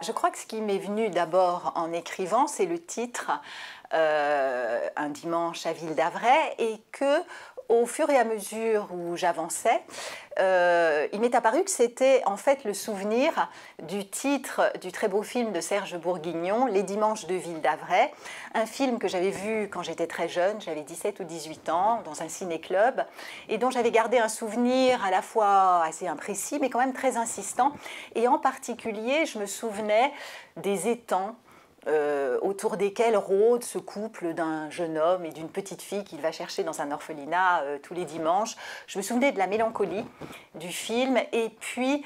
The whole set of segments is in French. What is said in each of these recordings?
Je crois que ce qui m'est venu d'abord en écrivant, c'est le titre Un dimanche à Ville d'Avray, et que au fur et à mesure où j'avançais, il m'est apparu que c'était en fait le souvenir du titre du très beau film de Serge Bourguignon, Les dimanches de Ville d'Avray, un film que j'avais vu quand j'étais très jeune, j'avais 17 ou 18 ans, dans un ciné-club, et dont j'avais gardé un souvenir à la fois assez imprécis, mais quand même très insistant. Et en particulier, je me souvenais des étangs autour desquels rôde ce couple d'un jeune homme et d'une petite fille qu'il va chercher dans un orphelinat tous les dimanches. Je me souvenais de la mélancolie du film et puis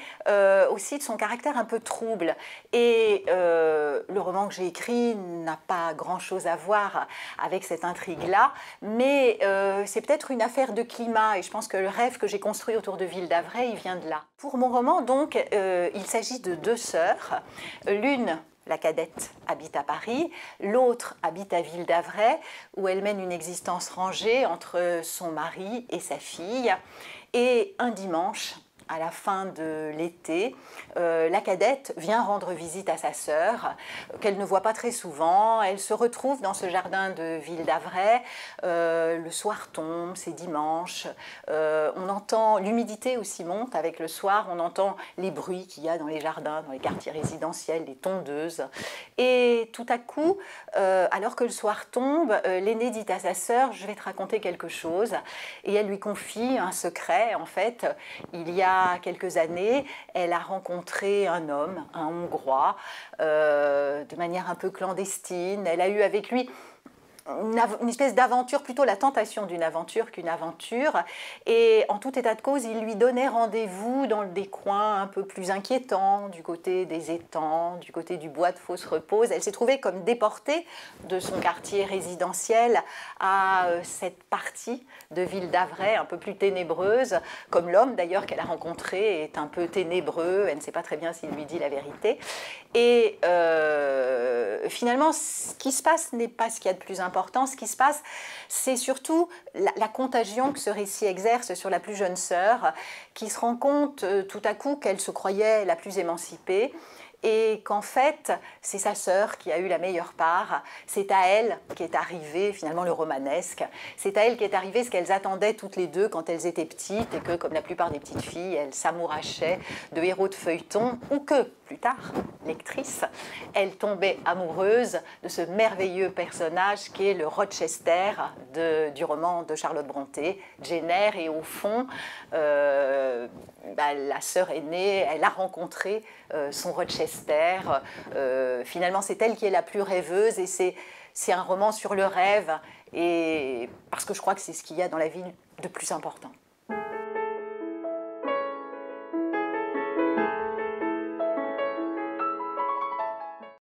aussi de son caractère un peu trouble. Et le roman que j'ai écrit n'a pas grand-chose à voir avec cette intrigue-là, mais c'est peut-être une affaire de climat et je pense que le rêve que j'ai construit autour de Ville d'Avray, il vient de là. Pour mon roman, donc, il s'agit de deux sœurs. L'une, la cadette, habite à Paris, l'autre habite à Ville d'Avray, où elle mène une existence rangée entre son mari et sa fille. Et un dimanche, à la fin de l'été, la cadette vient rendre visite à sa sœur, qu'elle ne voit pas très souvent. Elle se retrouve dans ce jardin de Ville d'Avray. Le soir tombe, c'est dimanche. On entend, l'humidité aussi monte avec le soir. On entend les bruits qu'il y a dans les jardins, dans les quartiers résidentiels, les tondeuses. Et tout à coup, alors que le soir tombe, l'aînée dit à sa sœur « Je vais te raconter quelque chose ». Et elle lui confie un secret. En fait, il y a quelques années, elle a rencontré un homme, un Hongrois, de manière un peu clandestine. Elle a eu avec lui une espèce d'aventure, plutôt la tentation d'une aventure qu'une aventure. Et en tout état de cause, il lui donnait rendez-vous dans des coins un peu plus inquiétants, du côté des étangs, du côté du bois de Fausse-Repose. Elle s'est trouvée comme déportée de son quartier résidentiel à cette partie de Ville d'Avray un peu plus ténébreuse, comme l'homme d'ailleurs qu'elle a rencontré est un peu ténébreux, elle ne sait pas très bien s'il lui dit la vérité. Et finalement, ce qui se passe n'est pas ce qu'il y a de plus important. Ce qui se passe, c'est surtout la contagion que ce récit exerce sur la plus jeune sœur, qui se rend compte tout à coup qu'elle se croyait la plus émancipée, et qu'en fait, c'est sa sœur qui a eu la meilleure part. C'est à elle qu'est arrivé finalement le romanesque. C'est à elle qu'est arrivé ce qu'elles attendaient toutes les deux quand elles étaient petites et que, comme la plupart des petites filles, elles s'amourachaient de héros de feuilleton ou que, plus tard, lectrice, elles tombaient amoureuses de ce merveilleux personnage qui est le Rochester du roman de Charlotte Brontë, Jenner. Et au fond, la sœur aînée, elle a rencontré son Rochester. Finalement, c'est elle qui est la plus rêveuse et c'est un roman sur le rêve, et parce que je crois que c'est ce qu'il y a dans la vie de plus important.